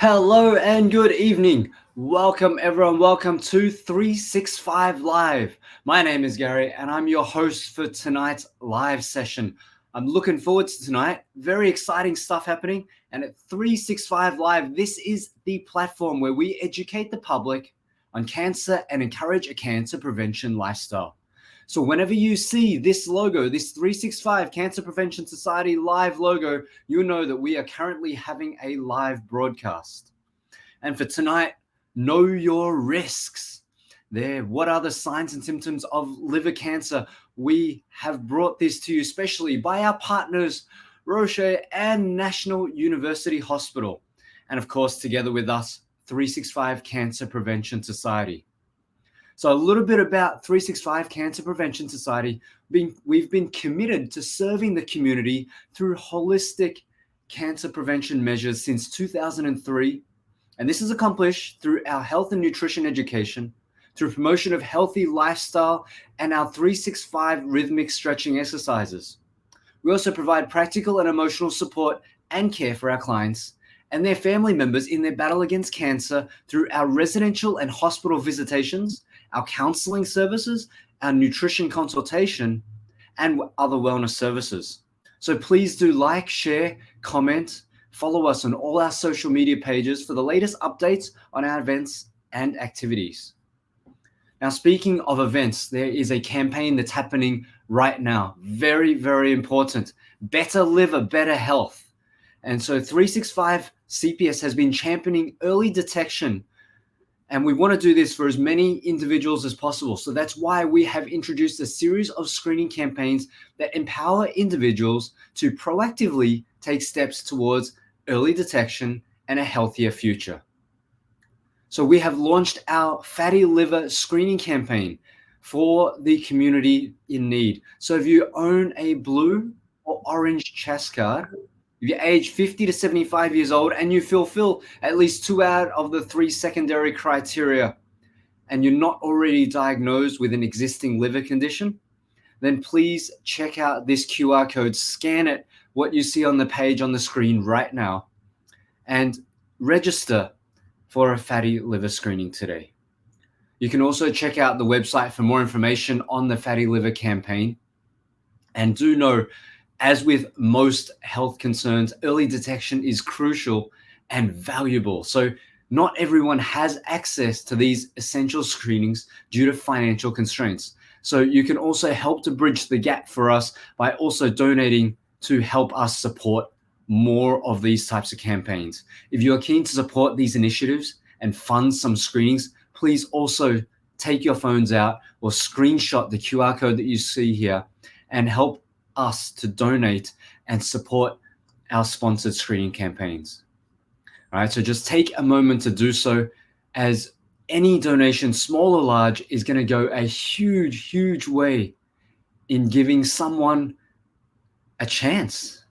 Hello and good evening. Welcome, everyone. Welcome to 365 Live. My name is Gary, and I'm your host for tonight's live session. I'm looking forward to tonight. Very exciting stuff happening. And at 365 Live, this is the platform where we educate the public on cancer and encourage a cancer prevention lifestyle. So whenever you see this logo, this 365 Cancer Prevention Society live logo, you know that we are currently having a live broadcast. And for tonight, know your risks. What are the signs and symptoms of liver cancer? We have brought this to you especially by our partners, Roche and National University Hospital. And of course, together with us, 365 Cancer Prevention Society. So a little bit about 365 Cancer Prevention Society. We've been committed to serving the community through holistic cancer prevention measures since 2003. And this is accomplished through our health and nutrition education, through promotion of healthy lifestyle, and our 365 rhythmic stretching exercises. We also provide practical and emotional support and care for our clients and their family members in their battle against cancer through our residential and hospital visitations, our counseling services, our nutrition consultation, and other wellness services. So please do like, share, comment, follow us on all our social media pages for the latest updates on our events and activities. Now, speaking of events, there is a campaign that's happening right now. Very, very important. Better liver, better health. And so 365 CPS has been championing early detection. And we want to do this for as many individuals as possible. So that's why we have introduced a series of screening campaigns that empower individuals to proactively take steps towards early detection and a healthier future. So we have launched our fatty liver screening campaign for the community in need. So if you own a blue or orange CHAS card, if you're aged 50 to 75 years old and you fulfill at least 2 out of the 3 secondary criteria, and you're not already diagnosed with an existing liver condition, then please check out this QR code, scan it, what you see on the page on the screen right now, and register for a fatty liver screening today. You can also check out the website for more information on the fatty liver campaign. And do know, as with most health concerns, early detection is crucial and valuable. So not everyone has access to these essential screenings due to financial constraints. So you can also help to bridge the gap for us by also donating to help us support more of these types of campaigns. If you are keen to support these initiatives and fund some screenings, please also take your phones out or screenshot the QR code that you see here and help us to donate and support our sponsored screening campaigns. All right, so just take a moment to do so, as any donation, small or large, is going to go a huge, huge way in giving someone a chance.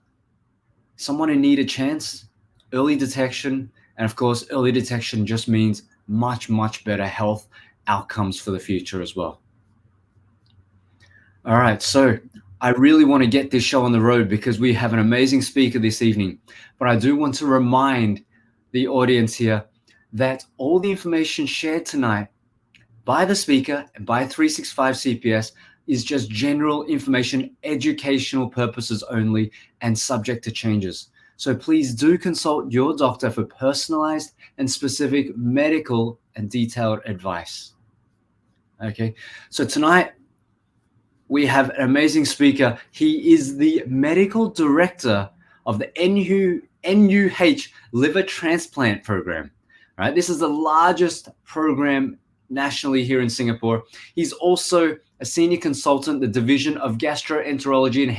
Someone in need a chance, early detection, and of course, early detection just means much, much better health outcomes for the future as well. All right, so I really want to get this show on the road because we have an amazing speaker this evening, but I do want to remind the audience here that all the information shared tonight by the speaker and by 365 CPS is just general information, educational purposes only, and subject to changes. So please do consult your doctor for personalized and specific medical and detailed advice. Okay, so tonight we have an amazing speaker. He is the medical director of the NUH Liver Transplant Program. All right, this is the largest program nationally here in Singapore. He's also a senior consultant, the Division of Gastroenterology and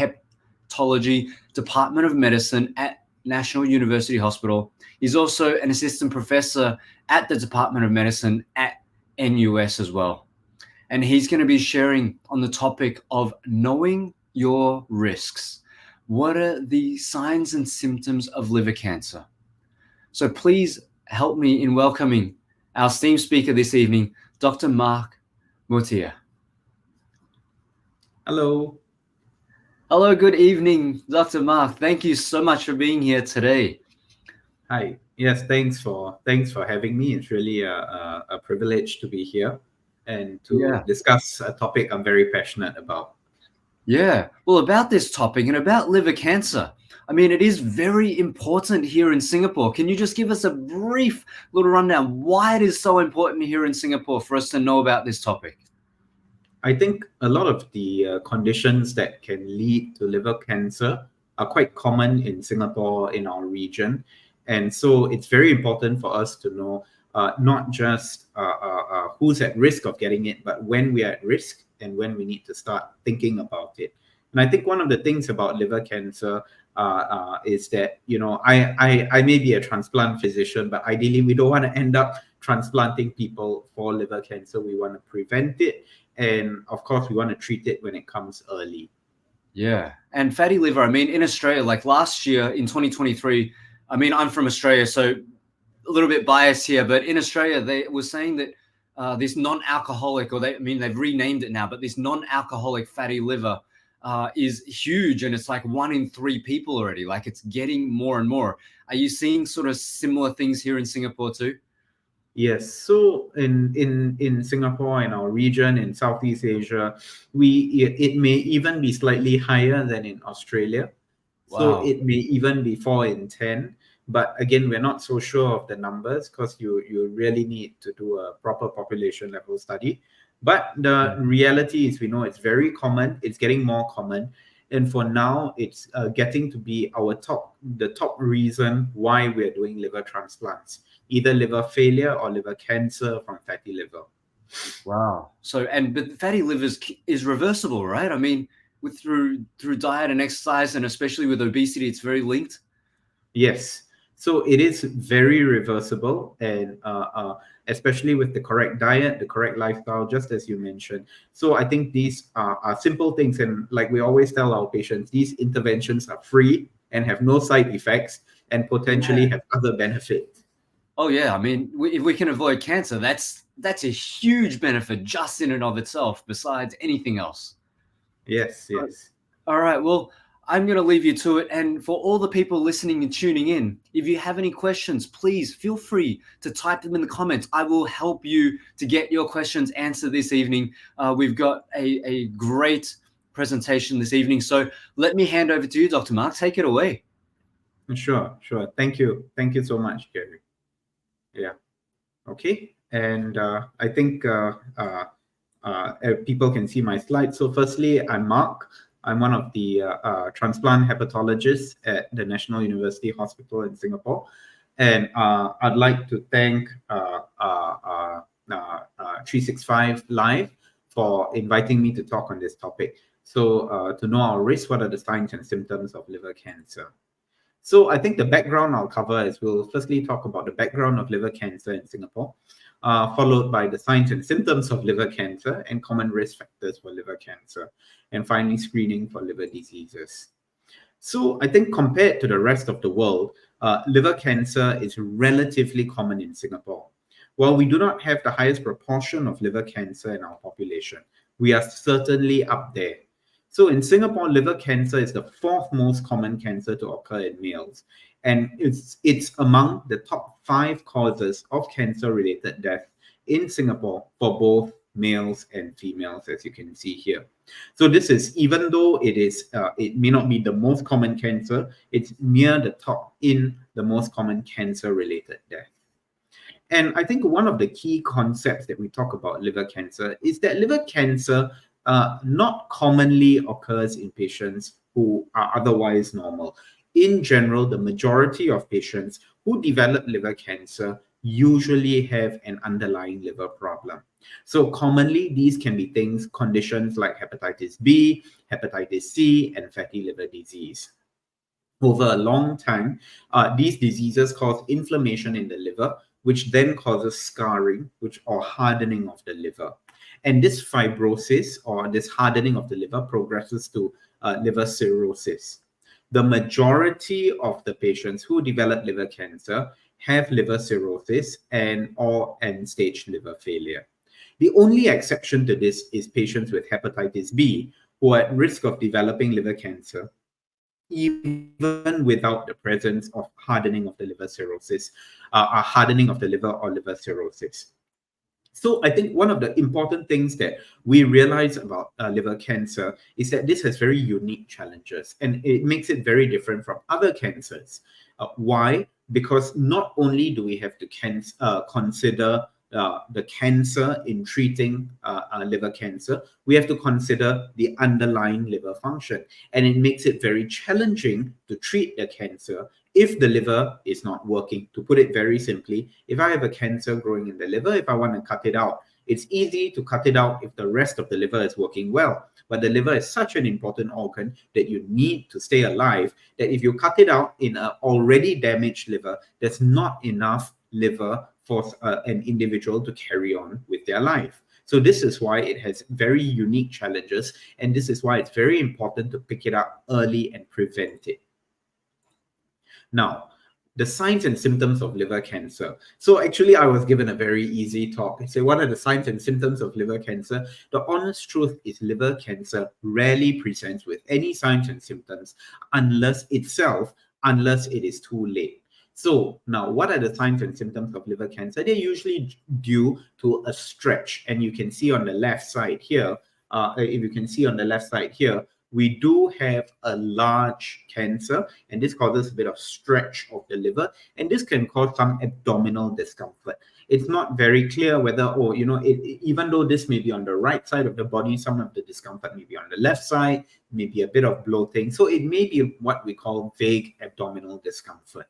Hepatology, Department of Medicine at National University Hospital. He's also an assistant professor at the Department of Medicine at NUS as well. And he's going to be sharing on the topic of knowing your risks. What are the signs and symptoms of liver cancer? So please help me in welcoming our esteemed speaker this evening, Dr. Mark Mutia. Hello. Hello, good evening, Dr. Mark. Thank you so much for being here today. Hi. Yes, thanks for having me. It's really a privilege to be here and to Yeah. discuss a topic I'm very passionate about. Yeah. Well, about this topic and about liver cancer. I mean, it is very important here in Singapore. Can you just give us a brief little rundown why it is so important here in Singapore for us to know about this topic? I think a lot of the conditions that can lead to liver cancer are quite common in Singapore, in our region. And so it's very important for us to know not just who's at risk of getting it, but when we are at risk and when we need to start thinking about it. And I think one of the things about liver cancer is that, I may be a transplant physician, but ideally we don't want to end up transplanting people for liver cancer. We want to prevent it, and of course we want to treat it when it comes early. Yeah. And fatty liver, I mean, in Australia, like last year in 2023, I mean, I'm from Australia, so a little bit biased here, but in Australia, they were saying that this non-alcoholic, I mean, they've renamed it now, but this non-alcoholic fatty liver is huge, and it's like 1 in 3 people already. Like it's getting more and more. Are you seeing sort of similar things here in Singapore too? Yes, so in Singapore, in our region, in Southeast Asia, it may even be slightly higher than in Australia. So Wow. it may even be 4 in 10. But again, we're not so sure of the numbers because you really need to do a proper population level study. But the reality is we know it's very common, it's getting more common. And for now, it's getting to be the top reason why we're doing liver transplants, either liver failure or liver cancer from fatty liver. Wow. So, and but fatty livers is reversible, right? I mean, with through diet and exercise, and especially with obesity, it's very linked. Yes. So it is very reversible, and especially with the correct diet, the correct lifestyle, just as you mentioned. So I think these are simple things. And like we always tell our patients, these interventions are free and have no side effects and Yeah. potentially have other benefits. Oh yeah, I mean, if we can avoid cancer, that's a huge benefit just in and of itself. Besides anything else. Yes, So, yes. all right, well, I'm going to leave you to it. And for all the people listening and tuning in, if you have any questions, please feel free to type them in the comments. I will help you to get your questions answered this evening. We've got a great presentation this evening. So let me hand over to you, Dr. Mark. Take it away. Sure, sure. Thank you. Thank you so much, Gary. Yeah. Okay. And I think people can see my slides. So firstly, I'm Mark. I'm one of the transplant hepatologists at the National University Hospital in Singapore. And I'd like to thank 365 Live for inviting me to talk on this topic. So to know our risk, what are the signs and symptoms of liver cancer? So I think the background I'll cover is we'll firstly talk about the background of liver cancer in Singapore, followed by the signs and symptoms of liver cancer and common risk factors for liver cancer, and finally screening for liver diseases. So I think compared to the rest of the world, liver cancer is relatively common in Singapore. While we do not have the highest proportion of liver cancer in our population, we are certainly up there. So in Singapore, liver cancer is the fourth most common cancer to occur in males, and it's among the top 5 causes of cancer-related death in Singapore for both males and females, as you can see here. So this is, even though it may not be the most common cancer, it's near the top in the most common cancer-related death. And I think one of the key concepts that we talk about liver cancer is that liver cancer not commonly occurs in patients who are otherwise normal. In general, the majority of patients who develop liver cancer usually have an underlying liver problem. So commonly, these can be conditions like hepatitis B, hepatitis C, and fatty liver disease. Over a long time, these diseases cause inflammation in the liver, which then causes scarring, or hardening of the liver. And this fibrosis or this hardening of the liver progresses to liver cirrhosis. The majority of the patients who develop liver cancer have liver cirrhosis and or end-stage liver failure. The only exception to this is patients with hepatitis B who are at risk of developing liver cancer even without the presence of hardening of the liver cirrhosis, hardening of the liver or liver cirrhosis. So I think one of the important things that we realize about liver cancer is that this has very unique challenges, and it makes it very different from other cancers. Why? Because not only do we have to consider the cancer in treating liver cancer, we have to consider the underlying liver function. And it makes it very challenging to treat the cancer if the liver is not working. To put it very simply, if I have a cancer growing in the liver, if I want to cut it out, it's easy to cut it out if the rest of the liver is working well. But the liver is such an important organ that you need to stay alive, that if you cut it out in an already damaged liver, there's not enough liver for an individual to carry on with their life. So this is why it has very unique challenges, and this is why it's very important to pick it up early and prevent it. Now, the signs and symptoms of liver cancer. So actually, I was given a very easy talk. I say, what are the signs and symptoms of liver cancer? The honest truth is liver cancer rarely presents with any signs and symptoms unless it is too late. So now, what are the signs and symptoms of liver cancer? They're usually due to a stretch. And you can see on the left side here, if you can see on the left side here, we do have a large cancer, and this causes a bit of stretch of the liver, and this can cause some abdominal discomfort. It's not very clear whether, even though this may be on the right side of the body, some of the discomfort may be on the left side, maybe a bit of bloating. So it may be what we call vague abdominal discomfort.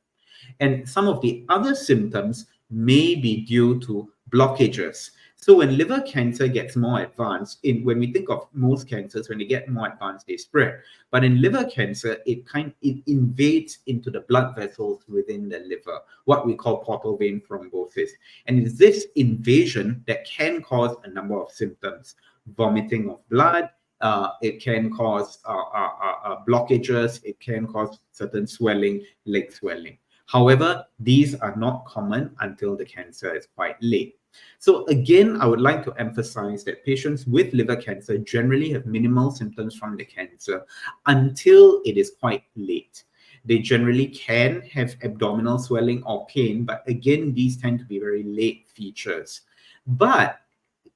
And some of the other symptoms may be due to blockages. So when liver cancer gets more advanced, when we think of most cancers, when they get more advanced, they spread. But in liver cancer, it invades into the blood vessels within the liver, what we call portal vein thrombosis. And it's this invasion that can cause a number of symptoms: vomiting of blood. It can cause blockages. It can cause certain swelling, leg swelling. However, these are not common until the cancer is quite late. So again, I would like to emphasize that patients with liver cancer generally have minimal symptoms from the cancer until it is quite late. They generally can have abdominal swelling or pain, but again, these tend to be very late features. But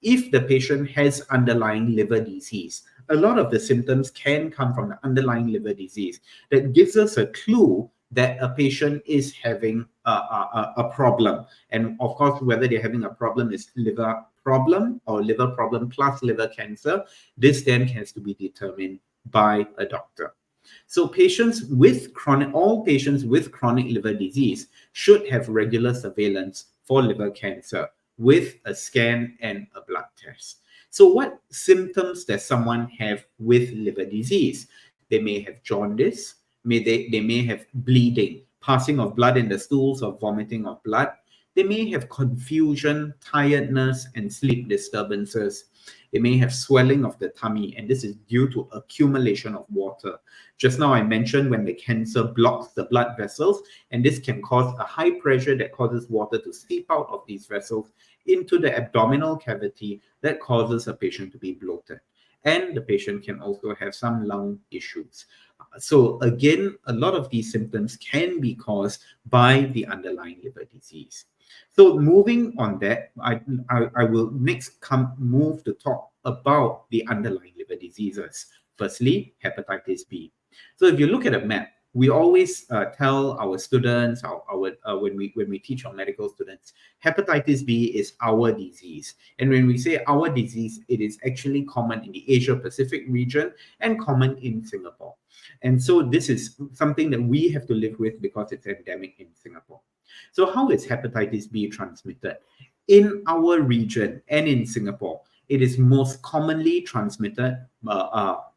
if the patient has underlying liver disease, a lot of the symptoms can come from the underlying liver disease. That gives us a clue that a patient is having a problem. And of course, whether they're having a problem is liver problem or liver problem plus liver cancer, this then has to be determined by a doctor. So all patients with chronic liver disease should have regular surveillance for liver cancer with a scan and a blood test. So what symptoms does someone have with liver disease? They may have jaundice, they may have bleeding, passing of blood in the stools or vomiting of blood. They may have confusion, tiredness, and sleep disturbances. They may have swelling of the tummy, and this is due to accumulation of water. Just now I mentioned when the cancer blocks the blood vessels, and this can cause a high pressure that causes water to seep out of these vessels into the abdominal cavity that causes a patient to be bloated. And the patient can also have some lung issues. So again, a lot of these symptoms can be caused by the underlying liver disease. So moving on that, I will next move to talk about the underlying liver diseases. Firstly, hepatitis B. So if you look at a map, we always tell our students, when we teach our medical students, hepatitis B is our disease. And when we say our disease, it is actually common in the Asia-Pacific region and common in Singapore. And so this is something that we have to live with because it's endemic in Singapore. So how is hepatitis B transmitted? In our region and in Singapore, it is most commonly transmitted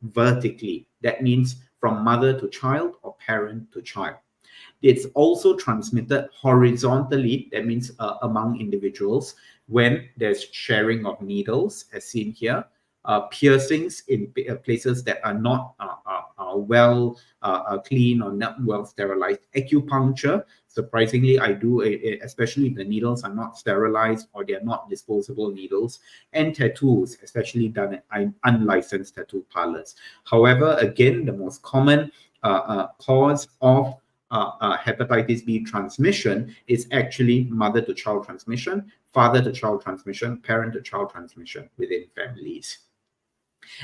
vertically. That means from mother to child or parent to child. It's also transmitted horizontally, that means among individuals, when there's sharing of needles, as seen here, piercings in places that are not well clean or not well sterilized, acupuncture. Surprisingly, I do, especially if the needles are not sterilized or they're not disposable needles, and tattoos, especially done at unlicensed tattoo parlors. However, again, the most common cause of hepatitis B transmission is actually mother-to-child transmission, father-to-child transmission, parent-to-child transmission within families.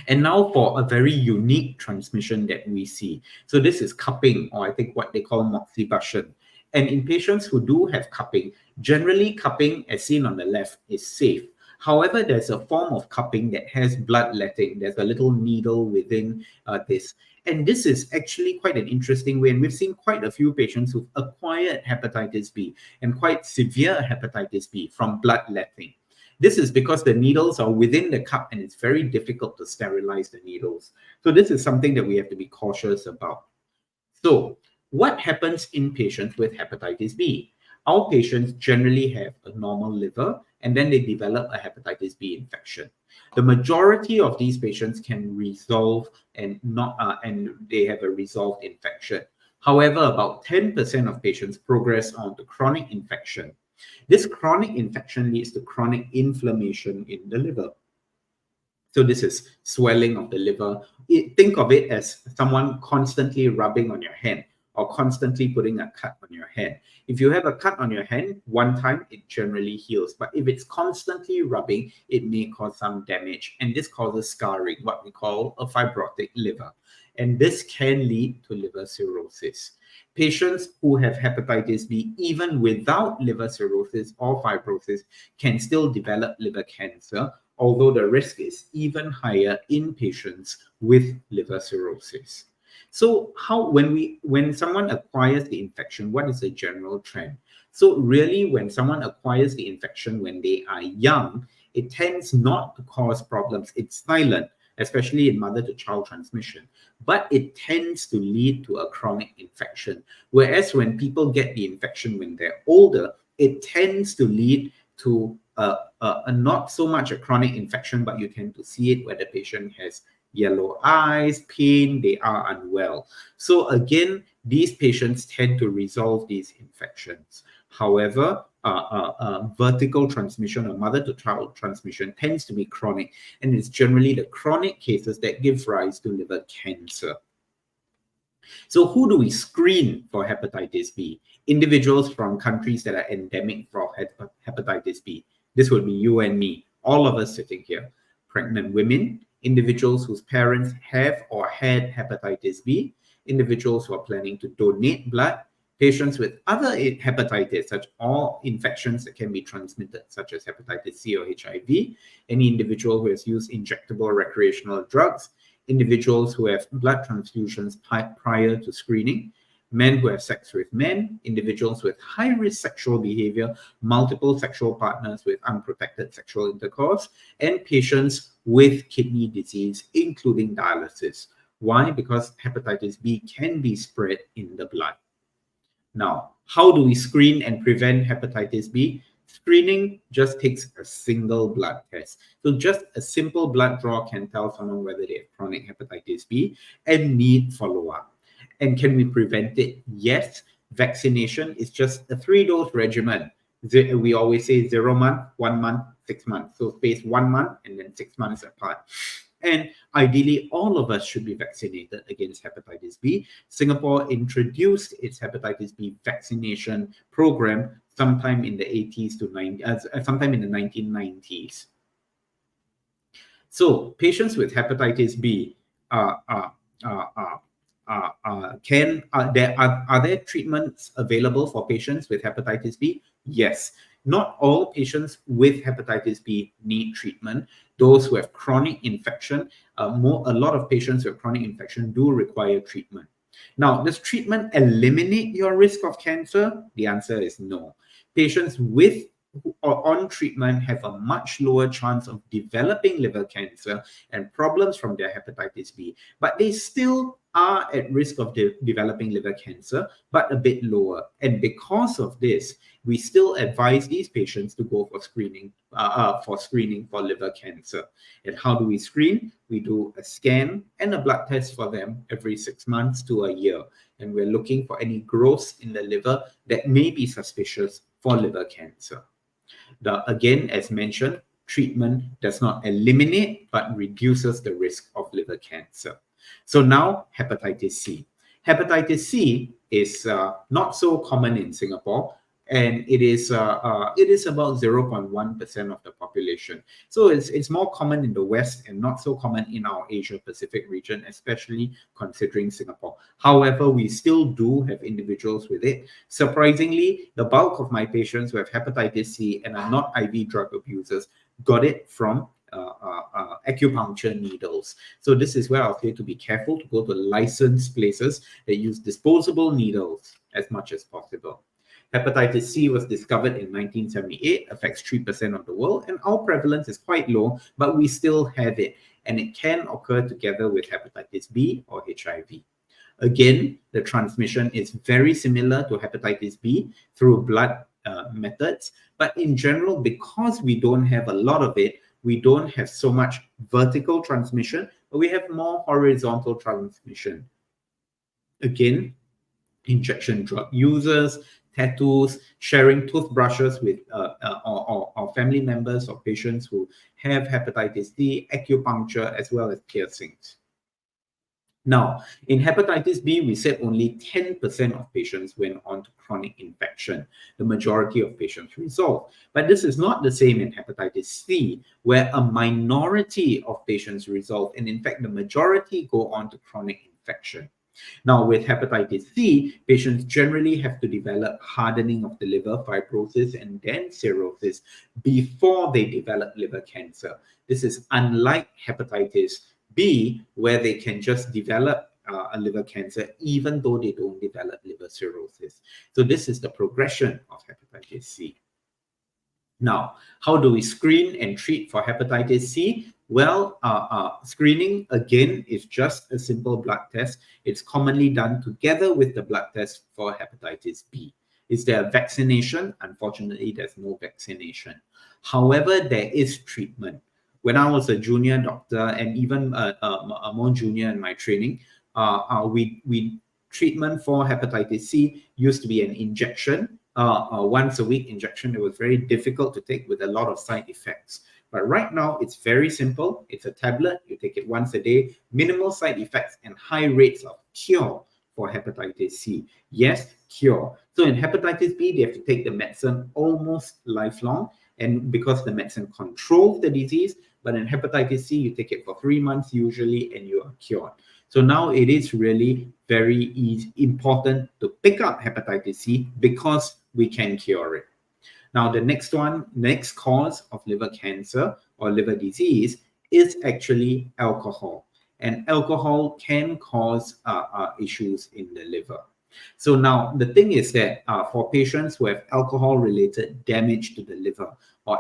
And now for a very unique transmission that we see. So this is cupping, or I think what they call moxibustion. And in patients who do have cupping, generally cupping, as seen on the left, is safe. However, there's a form of cupping that has bloodletting. There's a little needle within this. And this is actually quite an interesting way. And we've seen quite a few patients who've acquired hepatitis B and quite severe hepatitis B from bloodletting. This is because the needles are within the cup and it's very difficult to sterilize the needles. So this is something that we have to be cautious about. So what happens in patients with hepatitis B? Our patients generally have a normal liver and then they develop a hepatitis B infection. The majority of these patients can resolve and they have a resolved infection. However, about 10% of patients progress on to chronic infection. This chronic infection leads to chronic inflammation in the liver. So this is swelling of the liver. Think of it as someone constantly rubbing on your hand or constantly putting a cut on your hand. If you have a cut on your hand, one time it generally heals. But if it's constantly rubbing, it may cause some damage. And this causes scarring, what we call a fibrotic liver. And this can lead to liver cirrhosis. Patients who have hepatitis B, even without liver cirrhosis or fibrosis, can still develop liver cancer, although the risk is even higher in patients with liver cirrhosis. So when someone acquires the infection, what is the general trend? So really, when someone acquires the infection when they are young, it tends not to cause problems. It's silent, especially in mother-to-child transmission, but it tends to lead to a chronic infection. Whereas when people get the infection when they're older, it tends to lead to a not so much a chronic infection, but you tend to see it where the patient has yellow eyes, pain, they are unwell. So again, these patients tend to resolve these infections. However, vertical transmission or mother-to-child transmission tends to be chronic, and it's generally the chronic cases that give rise to liver cancer. So who do we screen for hepatitis B? Individuals from countries that are endemic for hepatitis B. This would be you and me, all of us sitting here. Pregnant women, individuals whose parents have or had hepatitis B, individuals who are planning to donate blood, patients with other hepatitis, such all infections that can be transmitted, such as hepatitis C or HIV, any individual who has used injectable recreational drugs, individuals who have blood transfusions prior to screening, men who have sex with men, individuals with high-risk sexual behavior, multiple sexual partners with unprotected sexual intercourse, and patients with kidney disease, including dialysis. Why? Because hepatitis B can be spread in the blood. Now, how do we screen and prevent hepatitis B? Screening just takes a single blood test. So just a simple blood draw can tell someone whether they have chronic hepatitis B and need follow-up. And can we prevent it? Yes. Vaccination is just a 3-dose regimen. We always say 0 month, 1 month, 6 months. So space 1 month and then 6 months apart. And ideally, all of us should be vaccinated against hepatitis B. Singapore introduced its hepatitis B vaccination program sometime in the 80s to 90s, sometime in the 1990s. So patients with hepatitis B are there treatments available for patients with hepatitis B? Yes. Not all patients with hepatitis B need treatment. Those who have chronic infection, a lot of patients with chronic infection do require treatment. Now, does treatment eliminate your risk of cancer? The answer is no. Patients with or on treatment have a much lower chance of developing liver cancer and problems from their hepatitis B, but they still are at risk of developing liver cancer, but a bit lower. And because of this, we still advise these patients to go for screening for liver cancer. And how do we screen? We do a scan and a blood test for them every 6 months to a year. And we're looking for any growths in the liver that may be suspicious for liver cancer. Again, as mentioned, treatment does not eliminate but reduces the risk of liver cancer. So now, hepatitis C. Hepatitis C is not so common in Singapore, and it is about 0.1% of the population. So it's more common in the West and not so common in our Asia Pacific region, especially considering Singapore. However, we still do have individuals with it. Surprisingly, the bulk of my patients who have hepatitis C and are not IV drug abusers got it from acupuncture needles. So this is where I'll say to be careful to go to licensed places that use disposable needles as much as possible. Hepatitis C was discovered in 1978, affects 3% of the world, and our prevalence is quite low, but we still have it, and it can occur together with hepatitis B or HIV. Again, the transmission is very similar to hepatitis B through blood methods, but in general, because we don't have a lot of it, we don't have so much vertical transmission, but we have more horizontal transmission. Again, injection drug users, tattoos, sharing toothbrushes with or family members or patients who have hepatitis D, acupuncture, as well as piercings. Now, in hepatitis B, we said only 10% of patients went on to chronic infection. The majority of patients resolved. But this is not the same in hepatitis C, where a minority of patients resolve, and in fact, the majority go on to chronic infection. Now, with hepatitis C, patients generally have to develop hardening of the liver, fibrosis, and then cirrhosis before they develop liver cancer. This is unlike hepatitis B, where they can just develop a liver cancer even though they don't develop liver cirrhosis. So this is the progression of hepatitis C. Now, how do we screen and treat for hepatitis C? Well, screening, again, is just a simple blood test. It's commonly done together with the blood test for hepatitis B. Is there a vaccination? Unfortunately, there's no vaccination. However, there is treatment. When I was a junior doctor and even a more junior in my training, we treatment for hepatitis C used to be an injection, once a week injection. It was very difficult to take with a lot of side effects. But right now, it's very simple. It's a tablet. You take it once a day, minimal side effects and high rates of cure for hepatitis C. Yes, cure. So in hepatitis B, they have to take the medicine almost lifelong. And because the medicine controls the disease, but in hepatitis C, you take it for 3 months usually and you are cured. So now it is really very important to pick up hepatitis C because we can cure it. Now, the next cause of liver cancer or liver disease is actually alcohol. And alcohol can cause issues in the liver. So now the thing is that for patients who have alcohol-related damage to the liver or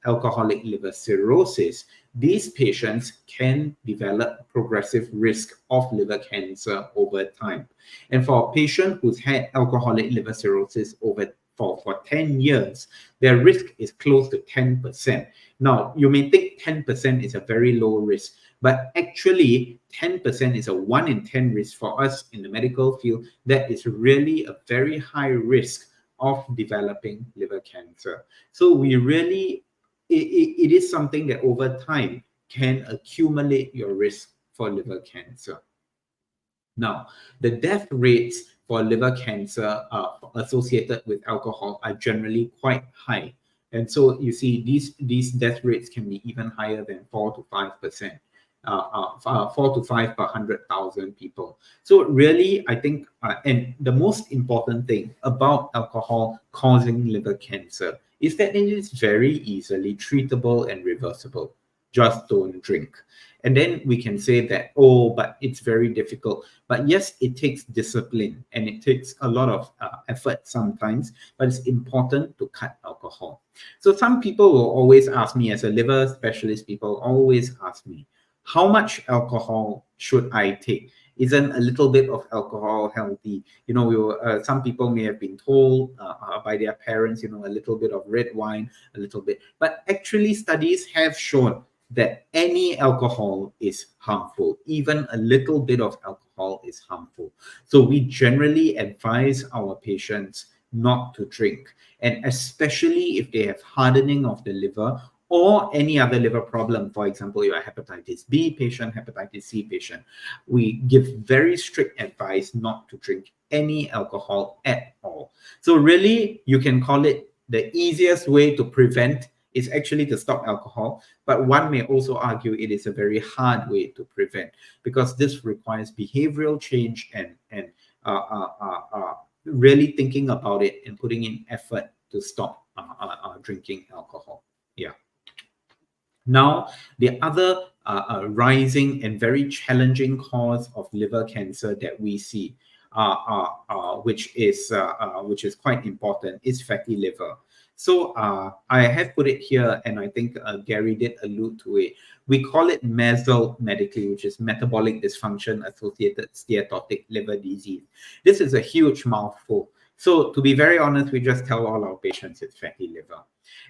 alcoholic liver cirrhosis, these patients can develop progressive risk of liver cancer over time. And for a patient who's had alcoholic liver cirrhosis for 10 years, their risk is close to 10%. Now, you may think 10% is a very low risk, but actually 10% is a 1 in 10 risk for us in the medical field. That is really a very high risk of developing liver cancer. So we really, it is something that over time can accumulate your risk for liver cancer. Now, the death rates for liver cancer associated with alcohol are generally quite high. And so you see these death rates can be even higher than 4 to 5%. 4 to 5 per 100,000 people. So really, I think, and the most important thing about alcohol causing liver cancer is that it is very easily treatable and reversible. Just don't drink. And then we can say that, oh, but it's very difficult. But yes, it takes discipline and it takes a lot of effort sometimes, but it's important to cut alcohol. So some people will always ask me, as a liver specialist, people always ask me, how much alcohol should I take? Isn't a little bit of alcohol healthy? You know, some people may have been told by their parents, you know, a little bit of red wine, a little bit. But actually, studies have shown that any alcohol is harmful. Even a little bit of alcohol is harmful. So we generally advise our patients not to drink. And especially if they have hardening of the liver or any other liver problem. For example, you're a hepatitis B patient, hepatitis C patient, we give very strict advice not to drink any alcohol at all. So really, you can call it the easiest way to prevent is actually to stop alcohol, but one may also argue it is a very hard way to prevent, because this requires behavioral change and really thinking about it and putting in effort to stop drinking alcohol. Yeah. Now, the other rising and very challenging cause of liver cancer that we see, which is quite important, is fatty liver. So I have put it here, and I think Gary did allude to it. We call it MESL medically, which is metabolic dysfunction associated steatotic liver disease. This is a huge mouthful. So to be very honest, we just tell all our patients it's fatty liver.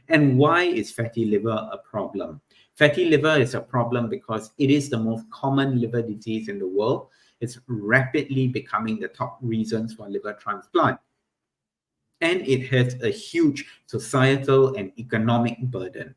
And why is fatty liver a problem? Fatty liver is a problem because it is the most common liver disease in the world. It's rapidly becoming the top reasons for liver transplant. And it has a huge societal and economic burden.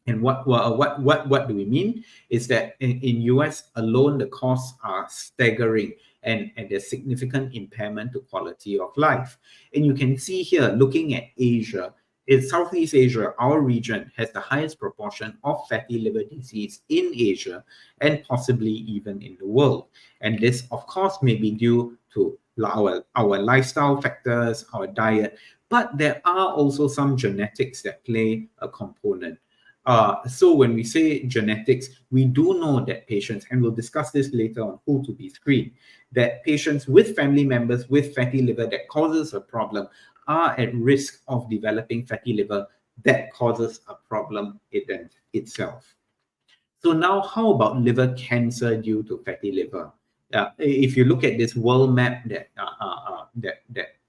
And what do we mean? Is that in US alone, the costs are staggering, and there's significant impairment to quality of life. And you can see here, looking at Asia, in Southeast Asia, our region has the highest proportion of fatty liver disease in Asia and possibly even in the world. And this, of course, may be due to our lifestyle factors, our diet, but there are also some genetics that play a component. So when we say genetics, we do know that patients, and we'll discuss this later on who to be screened, that patients with family members with fatty liver that causes a problem are at risk of developing fatty liver that causes a problem itself. So now, how about liver cancer due to fatty liver? If you look at this world map that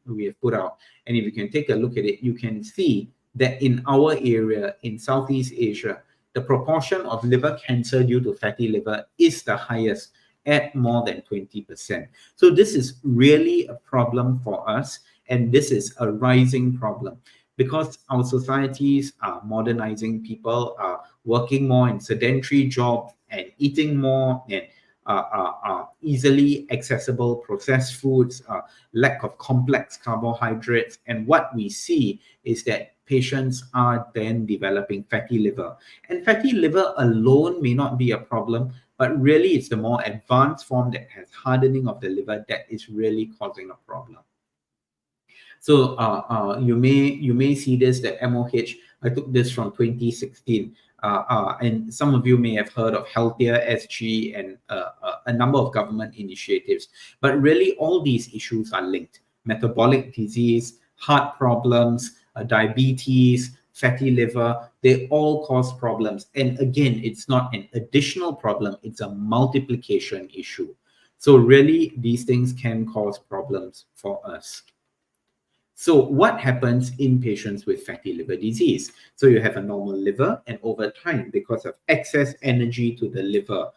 we have put out, and if you can take a look at it, you can see that in our area, in Southeast Asia, the proportion of liver cancer due to fatty liver is the highest at more than 20%. So this is really a problem for us, and this is a rising problem because our societies are modernizing, people are working more in sedentary jobs and eating more and easily accessible processed foods, lack of complex carbohydrates. And what we see is that patients are then developing fatty liver. And fatty liver alone may not be a problem, but really it's the more advanced form that has hardening of the liver that is really causing a problem. So you may see this, that MOH, I took this from 2016. And some of you may have heard of Healthier SG and a number of government initiatives. But really, all these issues are linked. Metabolic disease, heart problems, diabetes, fatty liver, they all cause problems. And again, it's not an additional problem, it's a multiplication issue. So really, these things can cause problems for us. So what happens in patients with fatty liver disease? So you have a normal liver, and over time, because of excess energy to the liver,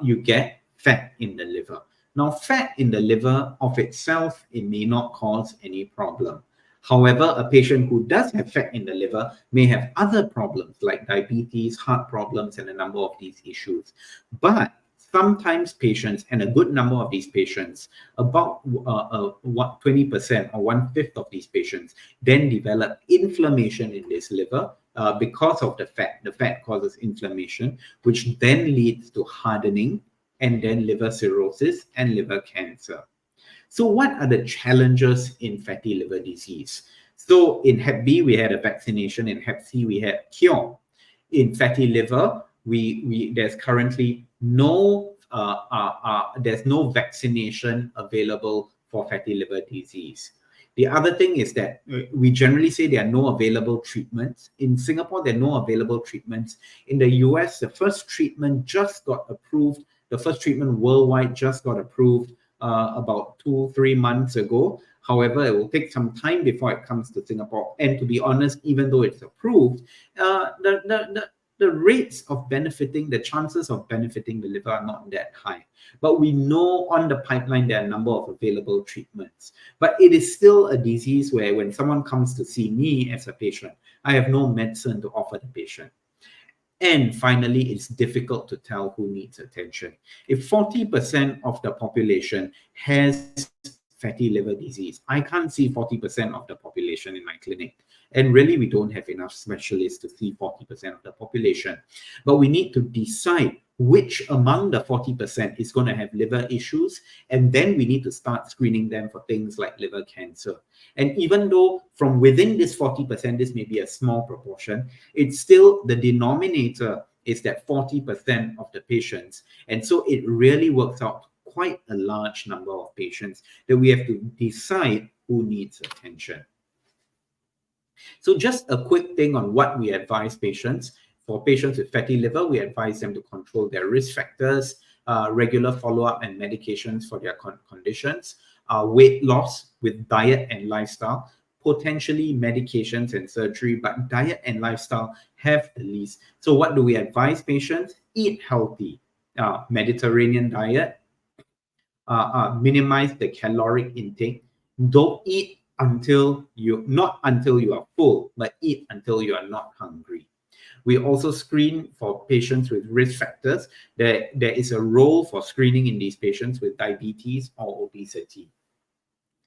you get fat in the liver. Now, fat in the liver of itself, it may not cause any problem. However, a patient who does have fat in the liver may have other problems like diabetes, heart problems, and a number of these issues. But sometimes patients, and a good number of these patients, about 20% or 1/5 of these patients, then develop inflammation in this liver because of the fat. The fat causes inflammation, which then leads to hardening and then liver cirrhosis and liver cancer. So what are the challenges in fatty liver disease? So in Hep B, we had a vaccination. In Hep C, we had cure. In fatty liver, there's currently no vaccination available for fatty liver disease. The other thing is that we generally say there are no available treatments. In Singapore, there are no available treatments. In the US, the first treatment just got approved. The first treatment worldwide just got approved about 2-3 months ago. However, it will take some time before it comes to Singapore. And to be honest, even though it's approved, the rates of benefiting, the chances of benefiting the liver are not that high. But we know on the pipeline there are a number of available treatments. But it is still a disease where when someone comes to see me as a patient, I have no medicine to offer the patient. And finally, it's difficult to tell who needs attention. If 40% of the population has fatty liver disease, I can't see 40% of the population in my clinic. And really, we don't have enough specialists to see 40% of the population. But we need to decide which among the 40% is going to have liver issues. And then we need to start screening them for things like liver cancer. And even though from within this 40%, this may be a small proportion, it's still the denominator is that 40% of the patients. And so it really works out quite a large number of patients that we have to decide who needs attention. So just a quick thing on what we advise patients. For patients with fatty liver, we advise them to control their risk factors, regular follow-up and medications for their conditions, weight loss with diet and lifestyle, potentially medications and surgery, but diet and lifestyle have the least. So what do we advise patients? Eat healthy, Mediterranean diet, minimize the caloric intake. Don't eat not until you are full, but eat until you are not hungry. We also screen for patients with risk factors. There is a role for screening in these patients with diabetes or obesity.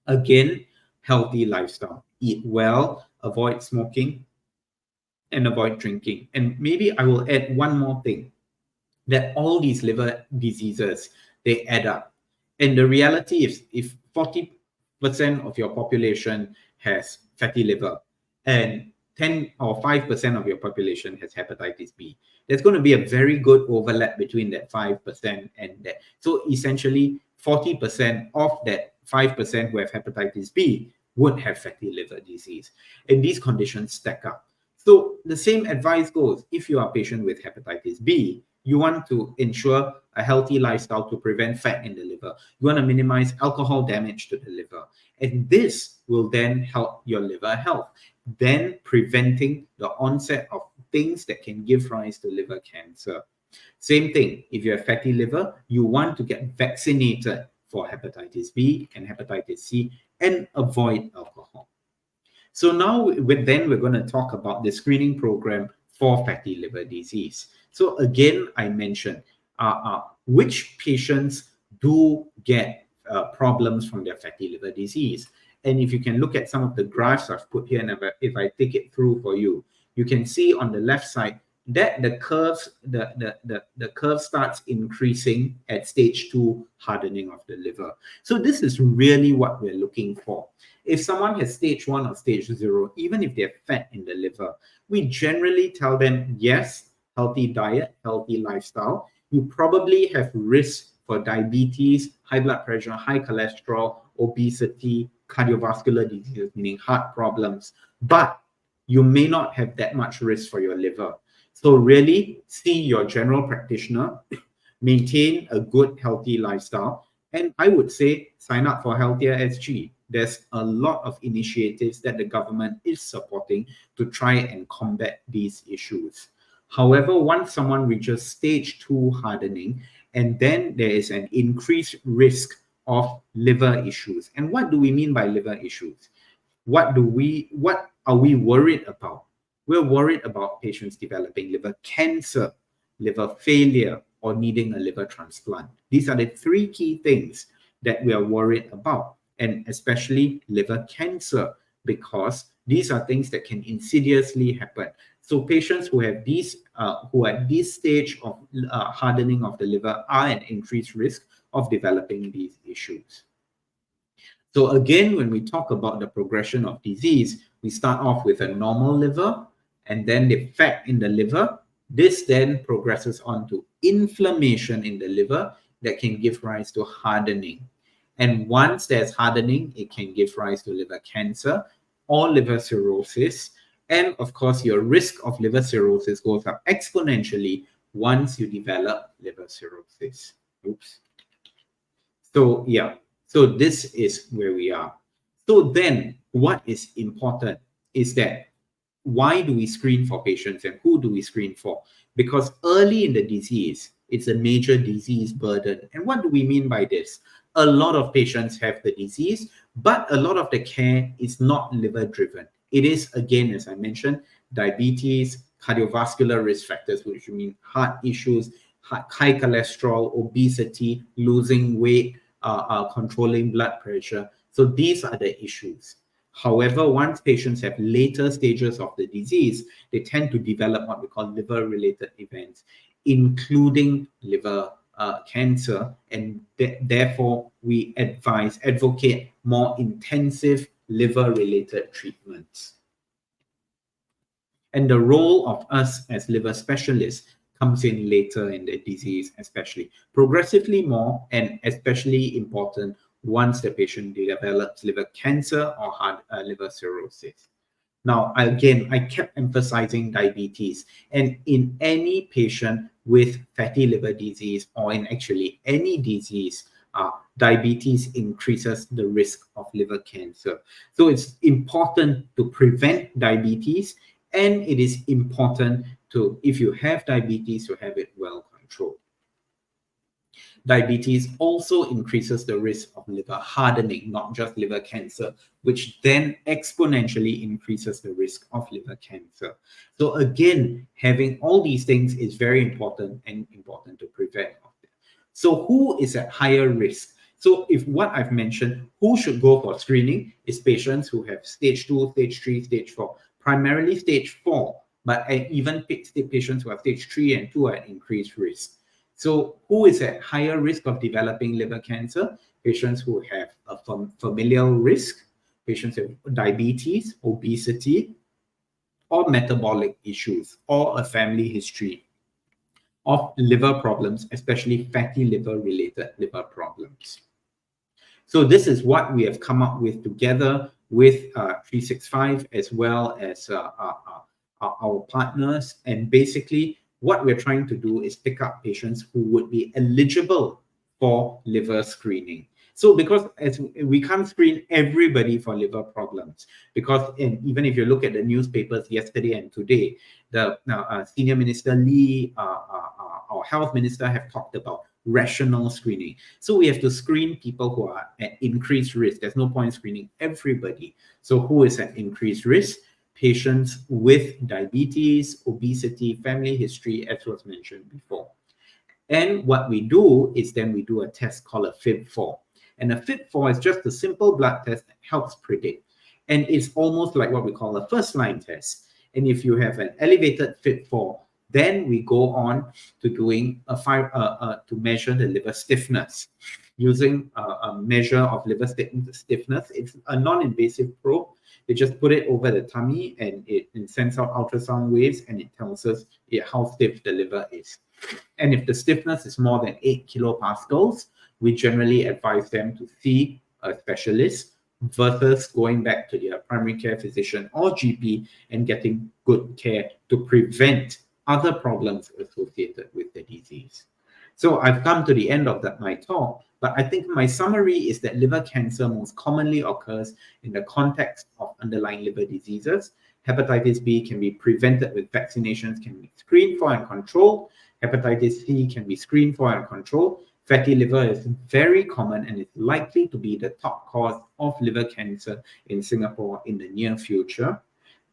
Again, healthy lifestyle. Eat well, avoid smoking, and avoid drinking. And maybe I will add one more thing, that all these liver diseases, they add up. And the reality is, if 40% of your population has fatty liver and 10 or 5% of your population has hepatitis B, there's going to be a very good overlap between that 5% and that. So essentially, 40% of that 5% who have hepatitis B would have fatty liver disease. And these conditions stack up. So the same advice goes, if you are a patient with hepatitis B, you want to ensure a healthy lifestyle to prevent fat in the liver. You want to minimize alcohol damage to the liver. And this will then help your liver health, then preventing the onset of things that can give rise to liver cancer. Same thing, if you have fatty liver, you want to get vaccinated for hepatitis B and hepatitis C and avoid alcohol. So now we're going to talk about the screening program for fatty liver disease. So again, I mentioned which patients do get problems from their fatty liver disease. And if you can look at some of the graphs I've put here, and if I take it through for you, you can see on the left side that the curve starts increasing at stage 2 hardening of the liver. So this is really what we're looking for. If someone has stage 1 or stage 0, even if they have fat in the liver, we generally tell them, yes, healthy diet, healthy lifestyle. You probably have risk for diabetes, high blood pressure, high cholesterol, obesity, cardiovascular disease, meaning heart problems, but you may not have that much risk for your liver. So really see your general practitioner, maintain a good, healthy lifestyle. And I would say sign up for Healthier SG. There's a lot of initiatives that the government is supporting to try and combat these issues. However, once someone reaches stage 2 hardening, and then there is an increased risk of liver issues. And what do we mean by liver issues? What are we worried about? We're worried about patients developing liver cancer, liver failure, or needing a liver transplant. These are the 3 key things that we are worried about, and especially liver cancer, because these are things that can insidiously happen. So patients who have these, who are at this stage of hardening of the liver are at increased risk of developing these issues. So again, when we talk about the progression of disease, we start off with a normal liver, and then the fat in the liver. This then progresses on to inflammation in the liver that can give rise to hardening. And once there's hardening, it can give rise to liver cancer or liver cirrhosis. And of course, your risk of liver cirrhosis goes up exponentially once you develop liver cirrhosis. Oops. So yeah, so this is where we are. So then what is important is that why do we screen for patients and who do we screen for? Because early in the disease, it's a major disease burden. And what do we mean by this? A lot of patients have the disease, but a lot of the care is not liver driven. It is, again, as I mentioned, diabetes, cardiovascular risk factors, which mean heart issues, high cholesterol, obesity, losing weight, controlling blood pressure. So these are the issues. However, once patients have later stages of the disease, they tend to develop what we call liver-related events, including liver cancer, and therefore we advocate more intensive liver-related treatments. And the role of us as liver specialists comes in later in the disease, especially progressively more, and especially important once the patient develops liver cancer or liver cirrhosis. Now, again, I kept emphasizing diabetes, and in any patient with fatty liver disease, or in actually any disease, diabetes increases the risk of liver cancer. So it's important to prevent diabetes, and it is important to, if you have diabetes, to have it well controlled. Diabetes also increases the risk of liver hardening, not just liver cancer, which then exponentially increases the risk of liver cancer. So again, having all these things is very important and important to prevent. So who is at higher risk? So if what I've mentioned, who should go for screening is patients who have stage 2, stage 3, stage 4, primarily stage 4, but even patients who have stage 3 and 2 are at increased risk. So who is at higher risk of developing liver cancer? Patients who have a familial risk, patients with diabetes, obesity, or metabolic issues, or a family history of liver problems, especially fatty liver-related liver problems. So this is what we have come up with together with 365 as well as our partners. And basically, what we're trying to do is pick up patients who would be eligible for liver screening. So because we can't screen everybody for liver problems, because even if you look at the newspapers yesterday and today, the Senior Minister Lee, our Health Minister, have talked about rational screening. So we have to screen people who are at increased risk. There's no point screening everybody. So who is at increased risk? Patients with diabetes, obesity, family history, as was mentioned before. And what we do is then we do a test called a FIB4. And a FIB4 is just a simple blood test that helps predict. And it's almost like what we call a first-line test. And if you have an elevated FIB4, then we go on to doing to measure the liver stiffness using a measure of liver stiffness. It's a non-invasive probe. They just put it over the tummy and it sends out ultrasound waves and it tells us how stiff the liver is. And if the stiffness is more than 8 kilopascals, we generally advise them to see a specialist versus going back to their primary care physician or GP and getting good care to prevent other problems associated with the disease. So I've come to the end of my talk, but I think my summary is that liver cancer most commonly occurs in the context of underlying liver diseases. Hepatitis B can be prevented with vaccinations, can be screened for and controlled. Hepatitis C can be screened for and controlled. Fatty liver is very common and is likely to be the top cause of liver cancer in Singapore in the near future.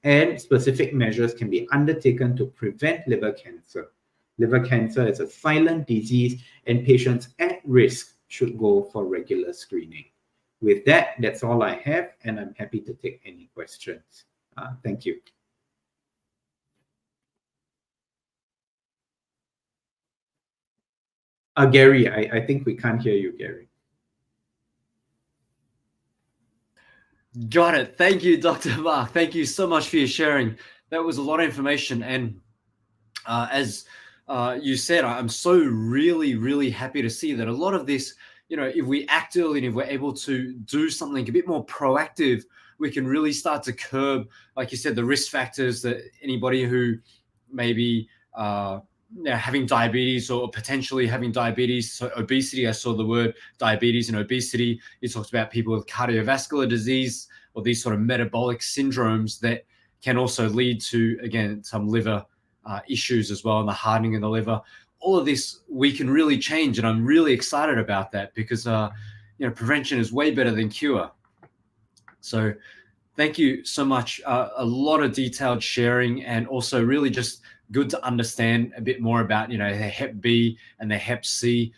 And specific measures can be undertaken to prevent liver cancer. Liver cancer is a silent disease and patients at risk should go for regular screening. With that, that's all I have, and I'm happy to take any questions. Thank you. Gary, I think we can't hear you, Gary. Got it. Thank you, Dr. Mak. Thank you so much for your sharing. That was a lot of information. And as you said, I'm so really happy to see that a lot of this, if we act early and if we're able to do something a bit more proactive, we can really start to curb, like you said, the risk factors that anybody who maybe having diabetes or potentially having diabetes, so obesity, I saw the word diabetes and obesity. You talked about people with cardiovascular disease or these sort of metabolic syndromes that, can also lead to, again, some liver issues as well, and the hardening of the liver. All of this we can really change, and I'm really excited about that because prevention is way better than cure. So thank you so much. A lot of detailed sharing, and also really just good to understand a bit more about, the Hep B and the Hep C,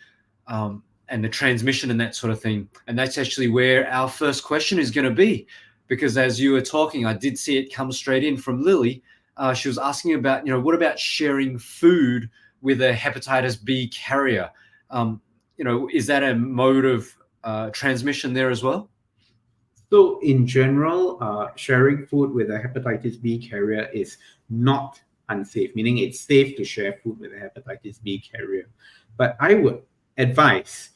and the transmission and that sort of thing. And that's actually where our first question is going to be, because as you were talking, I did see it come straight in from Lily. She was asking about, what about sharing food with a hepatitis B carrier? Is that a mode of transmission there as well? So in general, sharing food with a hepatitis B carrier is not unsafe, meaning it's safe to share food with a hepatitis B carrier. But I would advise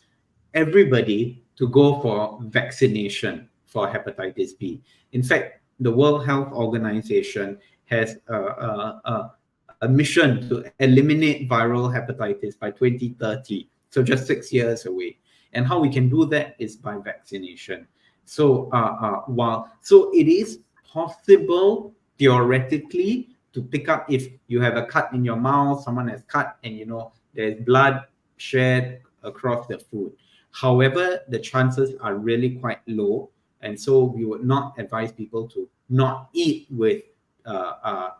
everybody to go for vaccination for hepatitis B. In fact, the World Health Organization has a mission to eliminate viral hepatitis by 2030, so just 6 years away. And how we can do that is by vaccination. So so it is possible theoretically to pick up if you have a cut in your mouth, someone has cut, and there's blood shared across the food. However, the chances are really quite low, and so we would not advise people to not eat with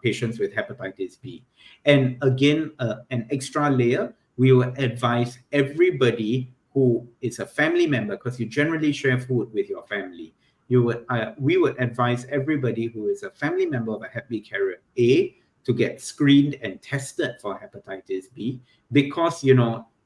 patients with hepatitis B. And again, an extra layer, we would advise everybody who is a family member, because you generally share food with your family. We would advise everybody who is a family member of a Hep B carrier, to get screened and tested for hepatitis B, because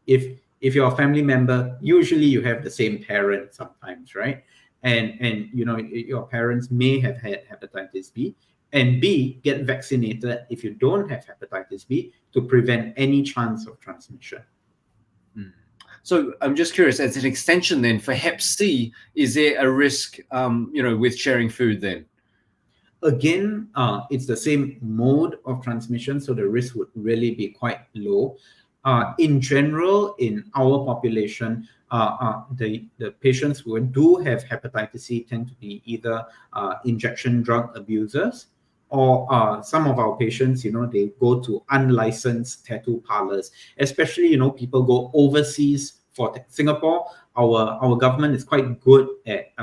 if you're a family member, usually you have the same parent sometimes, right? And your parents may have had hepatitis B. And B, get vaccinated if you don't have hepatitis B to prevent any chance of transmission. So I'm just curious, as an extension then for Hep C, is there a risk, with sharing food then? Again, it's the same mode of transmission, so the risk would really be quite low. In general, in our population, the patients who do have hepatitis C tend to be either injection drug abusers, or some of our patients, they go to unlicensed tattoo parlors, especially, people go overseas. For Singapore, our government is quite good at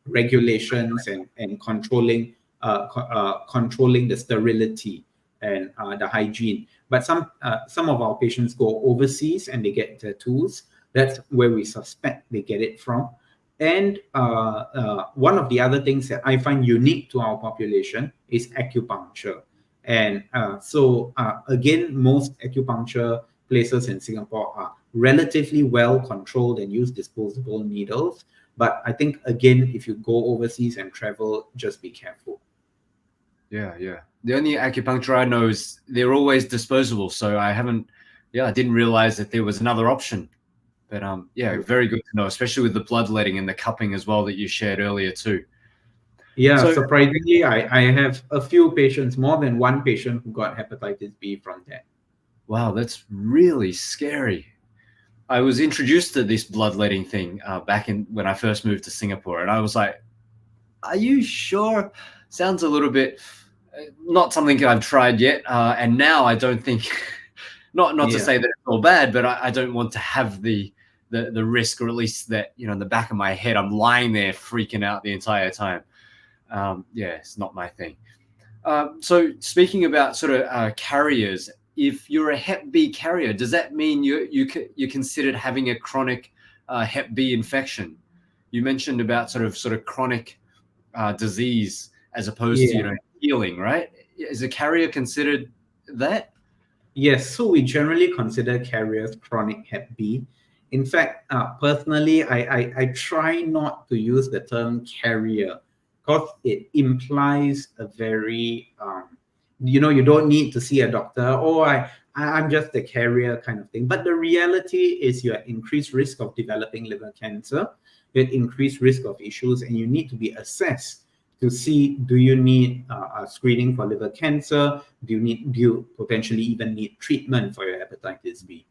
regulations and controlling the sterility and the hygiene. But some of our patients go overseas and they get tattoos. That's where we suspect they get it from. And one of the other things that I find unique to our population is acupuncture. And again, most acupuncture places in Singapore are relatively well controlled and use disposable needles. But I think, again, if you go overseas and travel, just be careful. Yeah. The only acupuncture I know is they're always disposable. So I didn't realize that there was another option. But very good to know, especially with the bloodletting and the cupping as well that you shared earlier too. Yeah, so, surprisingly, I have a few patients, more than one patient who got hepatitis B from that. Wow, that's really scary. I was introduced to this bloodletting thing back when I first moved to Singapore, and I was like, are you sure? Sounds a little bit not something I've tried yet. And now I don't think, not to say that it's all bad, but I don't want to have the risk, or at least that, in the back of my head, I'm lying there freaking out the entire time. It's not my thing. So speaking about sort of carriers, if you're a Hep B carrier, does that mean you're considered having a chronic Hep B infection? You mentioned about sort of chronic disease as opposed to healing, right? Is a carrier considered that? Yes, so we generally consider carriers chronic Hep B. In fact, personally, I try not to use the term carrier because it implies a very you don't need to see a doctor, or I'm just a carrier kind of thing. But the reality is you're at increased risk of developing liver cancer, you're at increased risk of issues, and you need to be assessed to see, do you need a screening for liver cancer? Do you potentially even need treatment for your hepatitis B?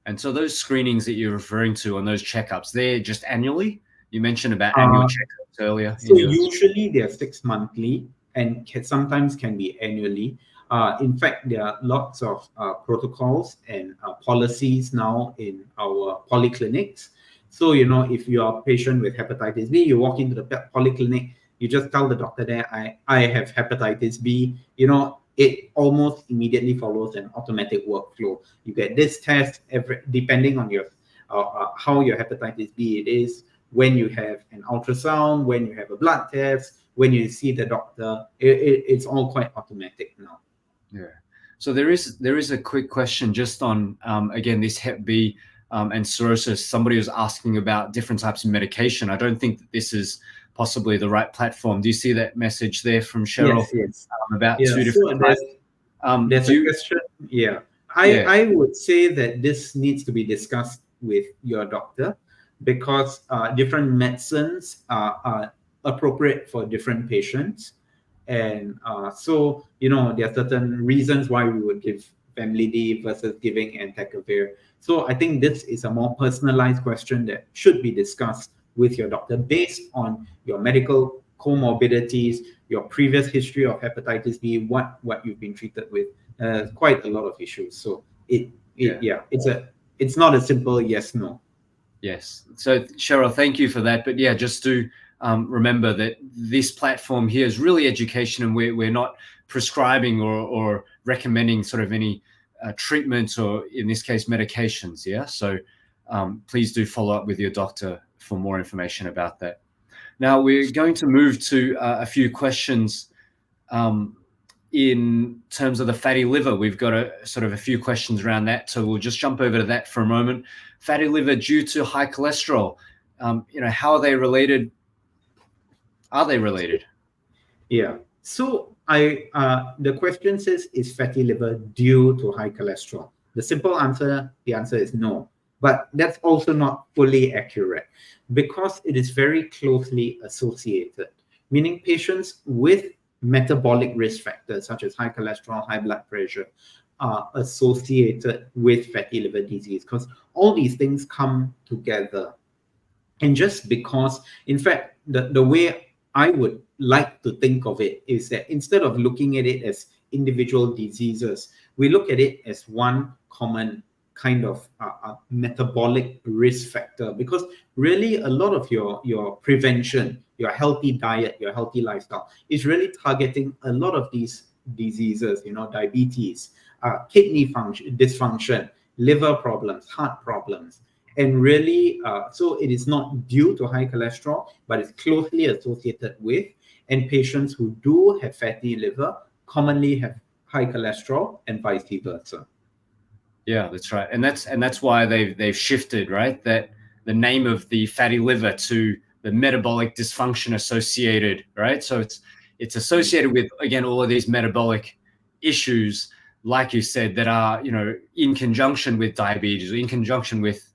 And so those screenings that you're referring to on those checkups, they're just annually? You mentioned about annual checkups earlier. So usually they're 6 monthly. and sometimes can be annually. In fact, there are lots of protocols and policies now in our polyclinics. So, if you are a patient with hepatitis B, you walk into the polyclinic, you just tell the doctor there, I have hepatitis B, it almost immediately follows an automatic workflow. You get this test depending on your how your hepatitis B it is, when you have an ultrasound, when you have a blood test, when you see the doctor, it's all quite automatic now. Yeah. So there is a quick question just on again this Hep B and cirrhosis. Somebody was asking about different types of medication. I don't think that this is possibly the right platform. Do you see that message there from Cheryl? Yes. About two different types. There's a question. Yeah. I would say that this needs to be discussed with your doctor, because different medicines are appropriate for different patients. And so, there are certain reasons why we would give Vemlidy versus giving entecavir. So I think this is a more personalized question that should be discussed with your doctor based on your medical comorbidities, your previous history of hepatitis B, what you've been treated with. Quite a lot of issues. So it's not a simple yes, no. Yes. So Cheryl, thank you for that. But yeah, just to remember that this platform here is really education, and we're not prescribing or recommending sort of any treatments, or in this case medications. Yeah. So please do follow up with your doctor for more information about that. Now we're going to move to a few questions in terms of the fatty liver. We've got a few questions around that, so we'll just jump over to that for a moment. Fatty liver due to high cholesterol, how are they related? Are they related? Yeah. So the question says, is fatty liver due to high cholesterol? The answer is no. But that's also not fully accurate, because it is very closely associated, meaning patients with metabolic risk factors such as high cholesterol, high blood pressure are associated with fatty liver disease, because all these things come together. And just because, in fact, the way I would like to think of it is that instead of looking at it as individual diseases, we look at it as one common kind of metabolic risk factor, because really a lot of your prevention, your healthy diet, your healthy lifestyle is really targeting a lot of these diseases, diabetes, kidney dysfunction, liver problems, heart problems. And really, so it is not due to high cholesterol, but it's closely associated with, and patients who do have fatty liver commonly have high cholesterol and vice versa. Yeah, that's right. And that's why they've shifted, right? That the name of the fatty liver to the metabolic dysfunction associated, right? So it's associated with, again, all of these metabolic issues, like you said, that are, in conjunction with diabetes, or in conjunction with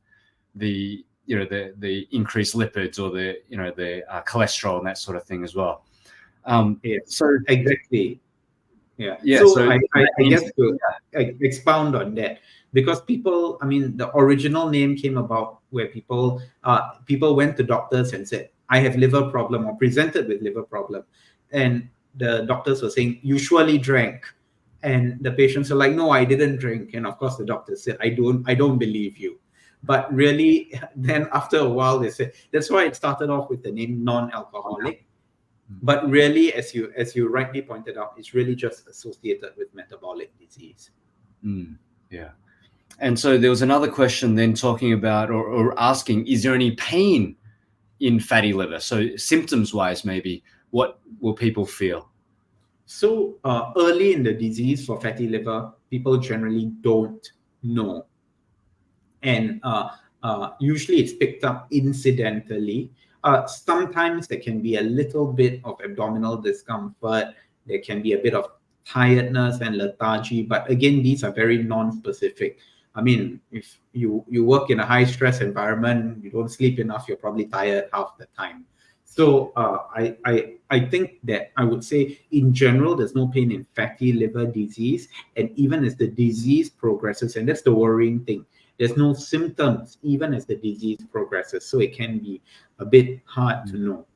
the increased lipids, or the cholesterol and that sort of thing as well. So exactly. Yeah. So I guess to expound on that, because the original name came about where people went to doctors and said, I have liver problem, or presented with liver problem. And the doctors were saying, you surely drank. And the patients are like, no, I didn't drink. And of course the doctor said, I don't believe you. But really, then after a while, they said, that's why it started off with the name non-alcoholic. But really, as you rightly pointed out, it's really just associated with metabolic disease. Yeah. And so there was another question then talking about, or asking, is there any pain in fatty liver? So symptoms-wise, maybe, what will people feel? So early in the disease for fatty liver, people generally don't know. And usually it's picked up incidentally. Sometimes there can be a little bit of abdominal discomfort. There can be a bit of tiredness and lethargy. But again, these are very non-specific. If you work in a high-stress environment, you don't sleep enough, you're probably tired half the time. So I think that I would say, in general, there's no pain in fatty liver disease. And even as the disease progresses, and that's the worrying thing, there's no symptoms even as the disease progresses. So it can be a bit hard to know.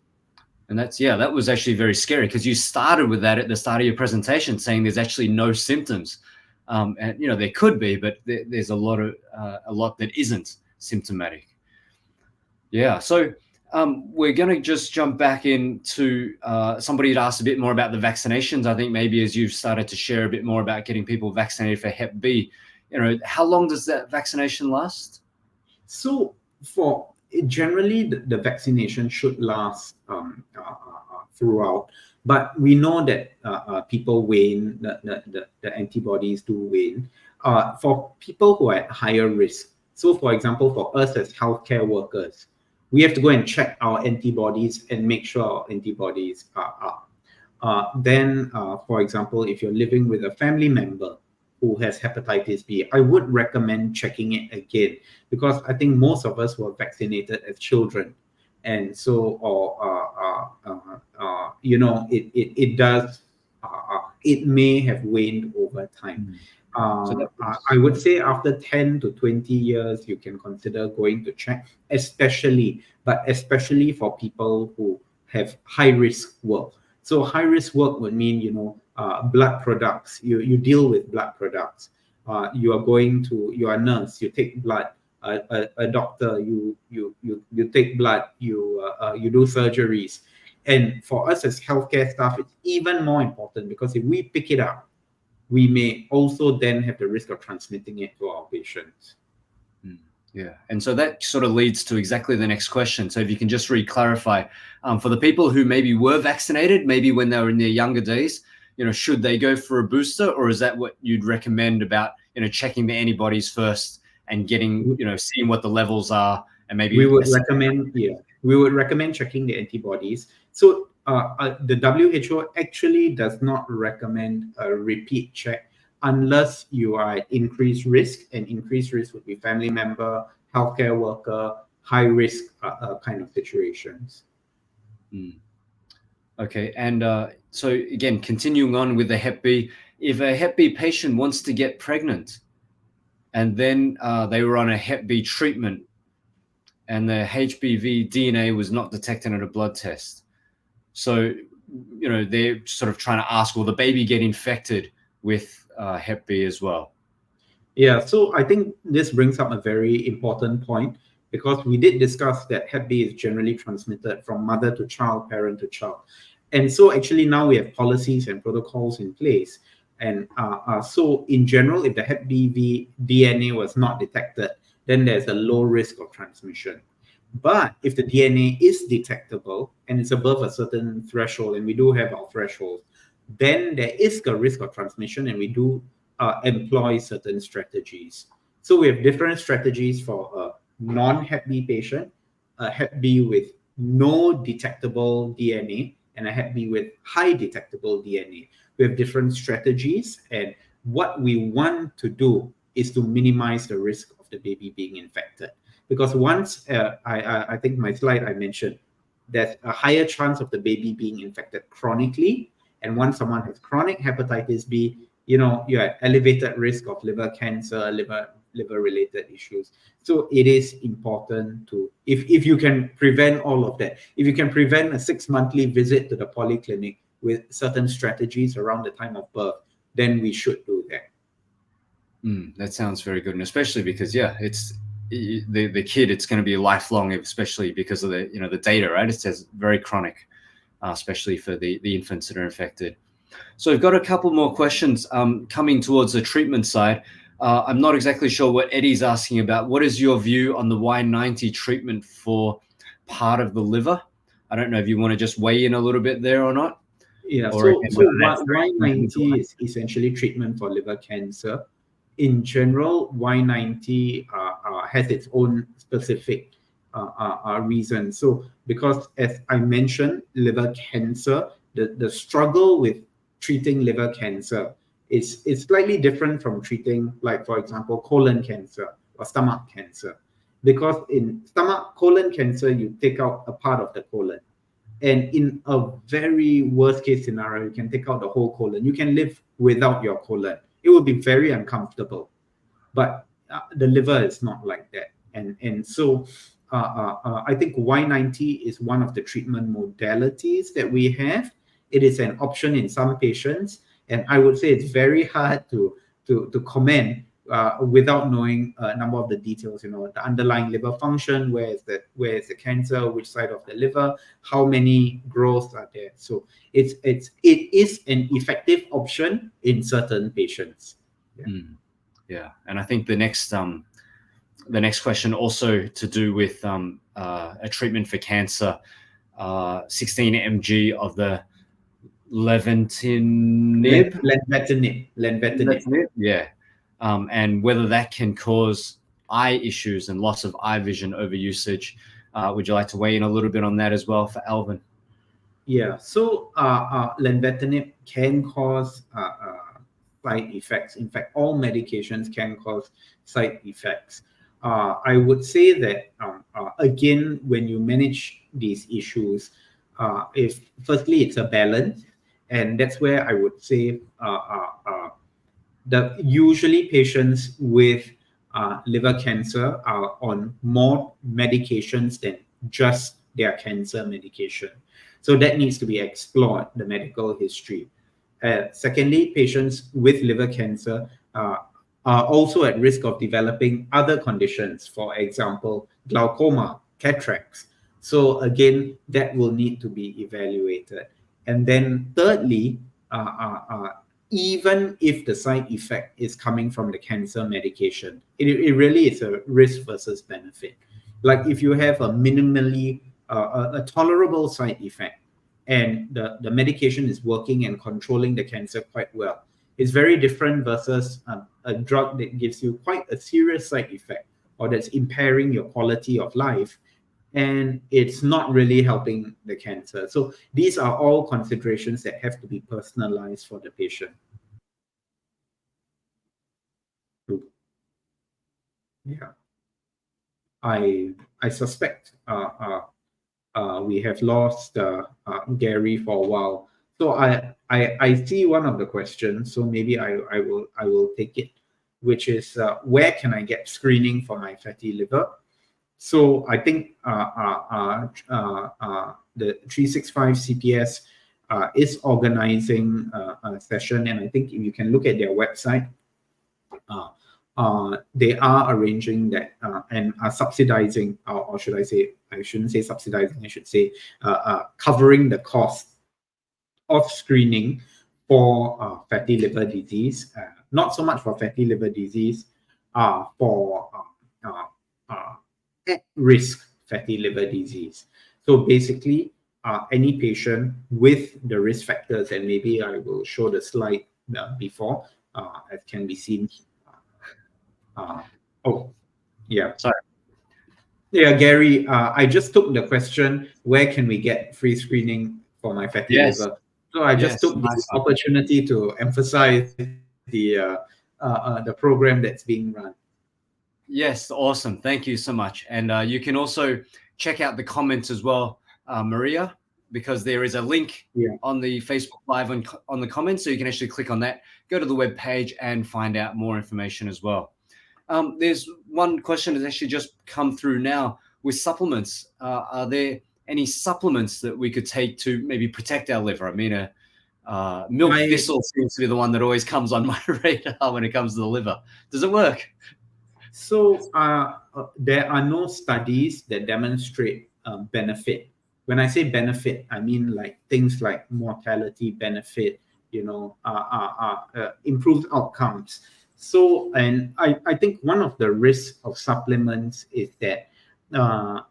And that was actually very scary, because you started with that at the start of your presentation, saying there's actually no symptoms. And there could be, but there's a lot that isn't symptomatic. Yeah. So we're going to just jump back into somebody had asked a bit more about the vaccinations. I think maybe as you've started to share a bit more about getting people vaccinated for Hep B, how long does that vaccination last? So for generally, the vaccination should last throughout, but we know that people wane, the antibodies do wane. For people who are at higher risk, so for example, for us as healthcare workers, we have to go and check our antibodies and make sure our antibodies are up. Then, for example, if you're living with a family member who has hepatitis B, I would recommend checking it again, because I think most of us were vaccinated as children, and so it may have waned over time. I would say after 10 to 20 years, you can consider going to check, especially for people who have high risk work. So high risk work would mean, blood products. You deal with blood products. You are a nurse. You take blood. A doctor. You take blood. You do surgeries. And for us as healthcare staff, it's even more important, because if we pick it up, we may also then have the risk of transmitting it to our patients. Yeah, and so that sort of leads to exactly the next question. So if you can just re-clarify, for the people who maybe were vaccinated, maybe when they were in their younger days, should they go for a booster, or is that what you'd recommend about, checking the antibodies first and getting, seeing what the levels are, and maybe we would recommend checking the antibodies. So the WHO actually does not recommend a repeat check unless you are at increased risk, and increased risk would be family member, healthcare worker, high risk kind of situations. Okay, and so again, continuing on with the Hep B, if a Hep B patient wants to get pregnant, and then they were on a Hep B treatment, and the HBV DNA was not detected in a blood test, so they're sort of trying to ask, will the baby get infected with Hep B as well? Yeah, so I think this brings up a very important point, because we did discuss that Hep B is generally transmitted from mother to child, parent to child. And so actually now we have policies and protocols in place. And so in general, if the Hep B DNA was not detected, then there's a low risk of transmission. But if the DNA is detectable and it's above a certain threshold, and we do have our thresholds, then there is a risk of transmission, and we do employ certain strategies. So we have different strategies for a non-Hep B patient, a Hep B with no detectable DNA, and a Hep B with high detectable DNA. We have different strategies, and what we want to do is to minimize the risk of the baby being infected. Because once, I think my slide I mentioned, there's a higher chance of the baby being infected chronically, and once someone has chronic hepatitis B, you're at elevated risk of liver cancer, liver-related issues. So it is important to, if you can prevent all of that, if you can prevent a 6-monthly visit to the polyclinic with certain strategies around the time of birth, then we should do that. That sounds very good, and especially because it's the kid. It's going to be lifelong, especially because of the data, right? It says very chronic, especially for the infants that are infected. So we've got a couple more questions coming towards the treatment side. I'm not exactly sure what Eddie's asking about. What is your view on the Y90 treatment for part of the liver? I don't know if you want to just weigh in a little bit there or not. Yeah, so Y90 is essentially treatment for liver cancer. In general, Y90 has its own specific reason. So because, as I mentioned, liver cancer, the struggle with treating liver cancer is slightly different from treating, like, for example, colon cancer or stomach cancer. Because in colon cancer, you take out a part of the colon. And in a very worst case scenario, you can take out the whole colon. You can live without your colon. It will be very uncomfortable. But the liver is not like that. And so I think Y90 is one of the treatment modalities that we have. It is an option in some patients, and I would say it's very hard to comment without knowing a number of the details. The underlying liver function, where is the cancer, which side of the liver, how many growths are there. So it is an effective option in certain patients. Yeah, and I think the next question also to do with a treatment for cancer, 16 mg of the lenvatinib. Lenvatinib. Yeah, and whether that can cause eye issues and loss of eye vision over usage. Would you like to weigh in a little bit on that as well for Alvin? Yeah, so lenvatinib can cause side effects. In fact, all medications can cause side effects. I would say that again, when you manage these issues, if firstly it's a balance, and that's where I would say that usually patients with liver cancer are on more medications than just their cancer medication. So that needs to be explored, the medical history. Secondly, patients with liver cancer are also at risk of developing other conditions, for example, glaucoma, cataracts. So again, that will need to be evaluated. And then thirdly, even if the side effect is coming from the cancer medication, it really is a risk versus benefit. Like if you have a minimally a tolerable side effect, and the medication is working and controlling the cancer quite well, it's very different versus a drug that gives you quite a serious side effect or that's impairing your quality of life, and it's not really helping the cancer. So these are all considerations that have to be personalized for the patient. Yeah, I suspect we have lost Gary for a while. So I see one of the questions. So maybe I will take it, which is where can I get screening for my fatty liver? So I think the 365 CPS is organizing a session, and I think if you can look at their website, they are arranging that and are subsidizing, or should I say, I shouldn't say subsidizing, I should say covering the cost of screening for fatty liver disease. Not so much for fatty liver disease, for at-risk fatty liver disease. So basically, any patient with the risk factors, and maybe I will show the slide before, as can be seen. Oh, yeah. Sorry. Yeah, Gary, I just took the question, where can we get free screening for my fatty liver? So I just took this opportunity to emphasize the program that's being run. Yes, awesome. Thank you so much. And you can also check out the comments as well, Maria, because there is a link on the Facebook Live on the comments. So you can actually click on that, go to the web page and find out more information as well. There's one question that's actually just come through now with supplements. Are there any supplements that we could take to maybe protect our liver? I mean, milk thistle seems to be the one that always comes on my radar when it comes to the liver. Does it work? So there are no studies that demonstrate benefit. When I say benefit, I mean like things like mortality benefit, improved outcomes. So, and I think one of the risks of supplements is that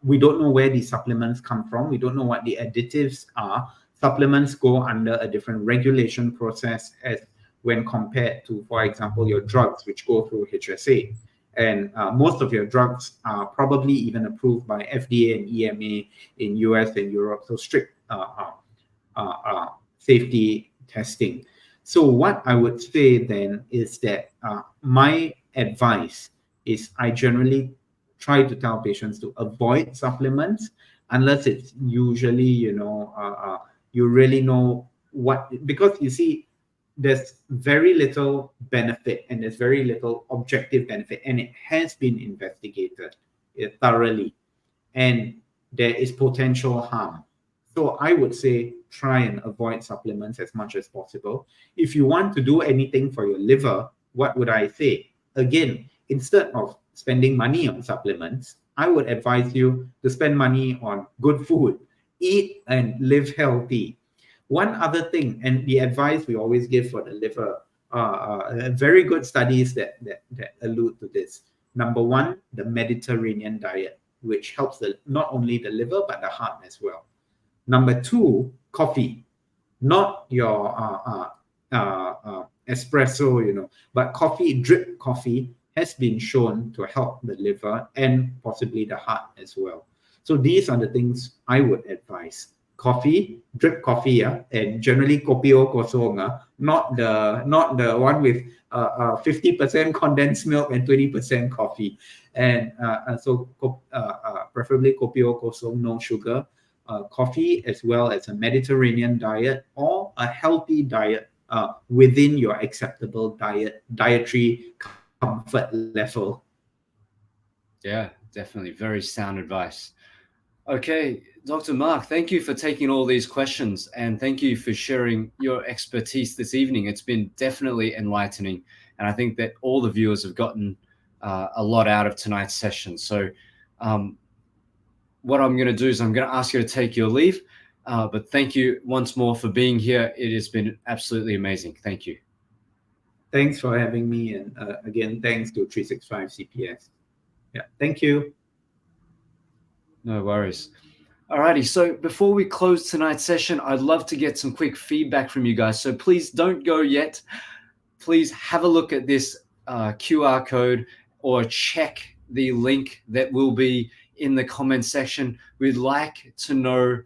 we don't know where these supplements come from. We don't know what the additives are. Supplements go under a different regulation process as when compared to, for example, your drugs, which go through HSA. And most of your drugs are probably even approved by FDA and EMA in US and Europe. So strict safety testing. So what I would say then is that my advice is I generally try to tell patients to avoid supplements unless it's usually, you really know what, because you see, there's very little benefit and there's very little objective benefit, and it has been investigated thoroughly. and there is potential harm. So I would say try and avoid supplements as much as possible. If you want to do anything for your liver, what would I say? Again, instead of spending money on supplements, I would advise you to spend money on good food, eat and live healthy. One other thing, and the advice we always give for the liver, very good studies that allude to this. Number one, the Mediterranean diet, which helps not only the liver but the heart as well. Number two, coffee, not your espresso, but coffee, drip coffee has been shown to help the liver and possibly the heart as well. So these are the things I would advise. Coffee, drip coffee, and generally kopi o kosong, not the one with 50% condensed milk and 20% coffee. And so preferably kopi o kosong, no sugar, coffee, as well as a Mediterranean diet or a healthy diet within your acceptable dietary comfort level. Yeah, definitely. Very sound advice. Okay, Dr. Mark, thank you for taking all these questions and thank you for sharing your expertise this evening. It's been definitely enlightening. And I think that all the viewers have gotten a lot out of tonight's session. So what I'm going to do is I'm going to ask you to take your leave. But thank you once more for being here. It has been absolutely amazing. Thank you. Thanks for having me. And again, thanks to 365 CPS. Yeah, thank you. No worries. Alrighty, so before we close tonight's session, I'd love to get some quick feedback from you guys. So please don't go yet. Please have a look at this QR code or check the link that will be in the comment section. We'd like to know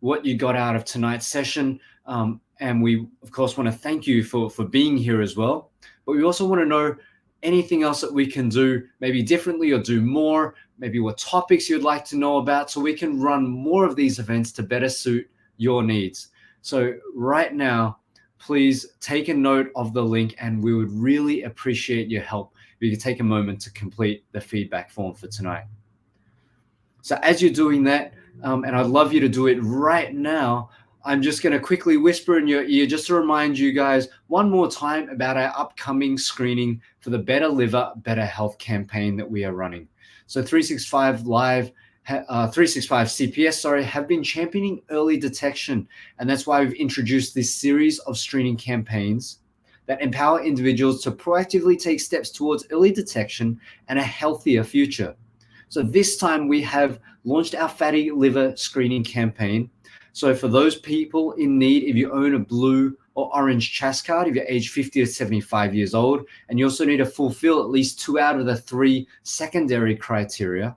what you got out of tonight's session. And we, of course, want to thank you for being here as well. But we also want to know anything else that we can do maybe differently or do more, maybe what topics you'd like to know about, so we can run more of these events to better suit your needs. So right now, please take a note of the link and we would really appreciate your help. If you could take a moment to complete the feedback form for tonight. So as you're doing that, and I'd love you to do it right now, I'm just going to quickly whisper in your ear just to remind you guys one more time about our upcoming screening for the Better Liver, Better Health campaign that we are running. So 365 Live, 365 CPS, have been championing early detection. And that's why we've introduced this series of screening campaigns that empower individuals to proactively take steps towards early detection and a healthier future. So this time we have launched our fatty liver screening campaign. So for those people in need, if you own a blue or orange CHAS card, if you're age 50 to 75 years old, and you also need to fulfill at least 2 out of the 3 secondary criteria.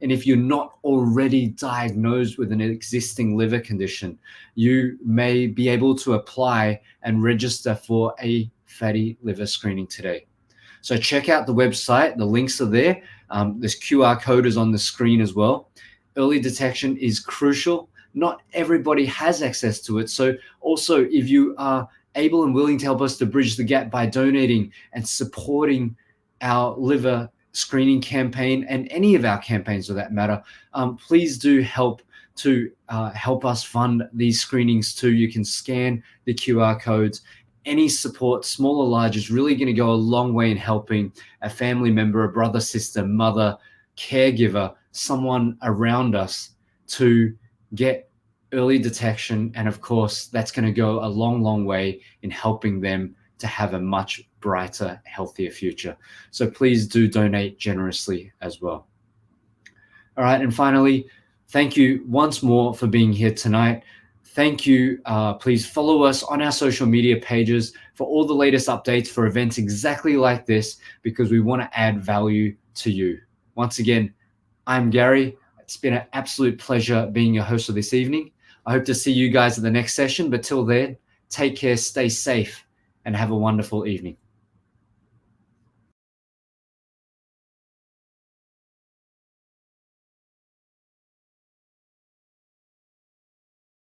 And if you're not already diagnosed with an existing liver condition, you may be able to apply and register for a fatty liver screening today. So check out the website. The links are there. This QR code is on the screen as well. Early detection is crucial. Not everybody has access to it. So also, if you are able and willing to help us to bridge the gap by donating and supporting our liver screening campaign and any of our campaigns for that matter, please do help to help us fund these screenings too. You can scan the QR codes. Any support, small or large, is really going to go a long way in helping a family member, a brother, sister, mother, caregiver, someone around us to get early detection. And of course, that's going to go a long, long way in helping them to have a much brighter, healthier future. So please do donate generously as well. All right. And finally, thank you once more for being here tonight. Thank you. Please follow us on our social media pages for all the latest updates for events exactly like this, because we want to add value to you. Once again, I'm Gary. It's been an absolute pleasure being your host of this evening. I hope to see you guys at the next session, but till then, take care, stay safe, and have a wonderful evening.